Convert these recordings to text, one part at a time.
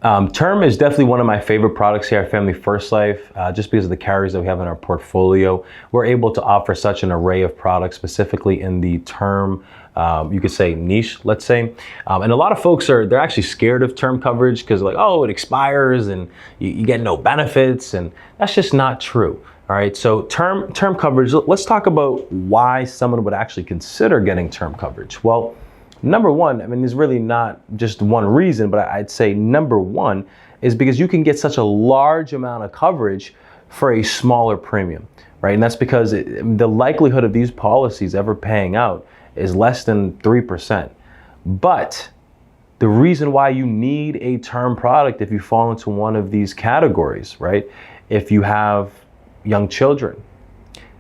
Term is definitely one of my favorite products here at Family First Life, just because of the carriers that we have in our portfolio. We're able to offer such an array of products, specifically in the term, you could say niche, let's say. And a lot of folks they're actually scared of term coverage because like, oh, it expires and you get no benefits, and that's just not true. All right, so term coverage, let's talk about why someone would actually consider getting term coverage. Well, number one, I mean, there's really not just one reason, but I'd say number one is because you can get such a large amount of coverage for a smaller premium, right? And that's because the likelihood of these policies ever paying out is less than 3%. But the reason why you need a term product if you fall into one of these categories, right? If you have young children,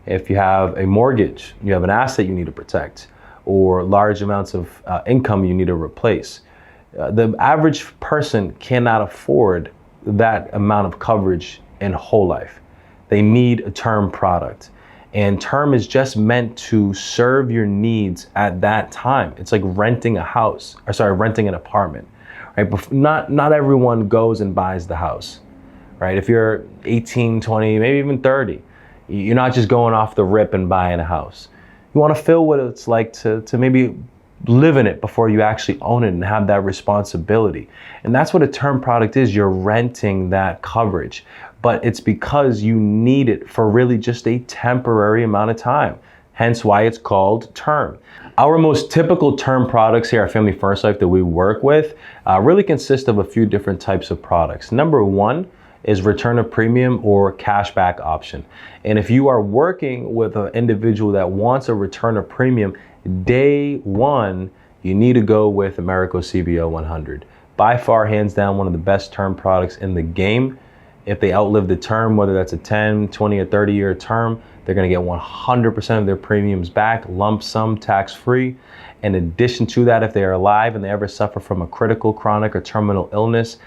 if you have a mortgage, you have an asset you need to protect, or large amounts of income you need to replace. The average person cannot afford that amount of coverage in whole life. They need a term product. And term is just meant to serve your needs at that time. It's like renting a house, or sorry, renting an apartment, right? But not everyone goes and buys the house, right? If you're 18, 20, maybe even 30, you're not just going off the rip and buying a house. You want to feel what it's like to maybe live in it before you actually own it and have that responsibility. And that's what a term product is. You're renting that coverage, but it's because you need it for really just a temporary amount of time. Hence why it's called term. Our most typical term products here at Family First Life that we work with really consist of a few different types of products. Number one is return of premium or cashback option. And if you are working with an individual that wants a return of premium, day one, you need to go with Americo CBO 100. By far, hands down, one of the best term products in the game. If they outlive the term, whether that's a 10, 20, or 30-year term, they're gonna get 100% of their premiums back, lump sum, tax-free. In addition to that, if they are alive and they ever suffer from a critical, chronic, or terminal illness,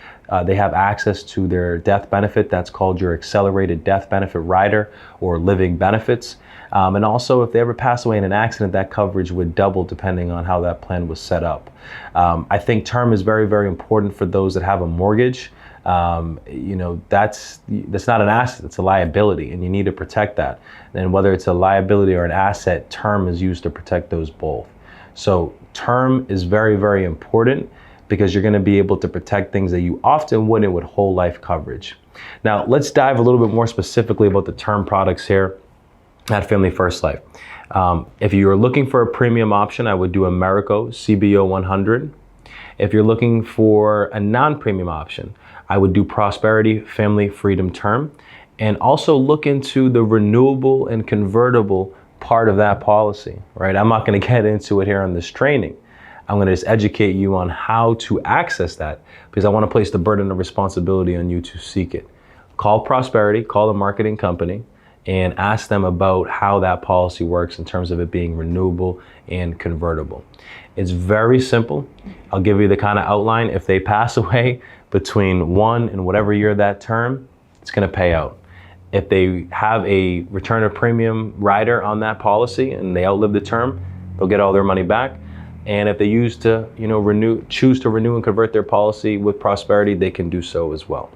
they have access to their death benefit. That's called your accelerated death benefit rider or living benefits. And also, if they ever pass away in an accident, that coverage would double depending on how that plan was set up. I think term is very, very important for those that have a mortgage. That's not an asset, it's a liability, and you need to protect that. And whether it's a liability or an asset, term is used to protect those both. So term is very, very important because you're going to be able to protect things that you often wouldn't with whole life coverage. Now, let's dive a little bit more specifically about the term products here at Family First Life. If you're looking for a premium option, I would do Americo CBO 100. If you're looking for a non-premium option, I would do Prosperity Family Freedom Term, and also look into the renewable and convertible part of that policy, right? I'm not going to get into it here on this training. I'm going to just educate you on how to access that because I want to place the burden of responsibility on you to seek it. Call Prosperity, call the marketing company, and ask them about how that policy works in terms of it being renewable and convertible. It's very simple. I'll give you the kind of outline. If they pass away between 1 and whatever year that term, it's going to pay out. If they have a return of premium rider on that policy and they outlive the term, they'll get all their money back. And if they choose to renew and convert their policy with Prosperity, they can do so as well.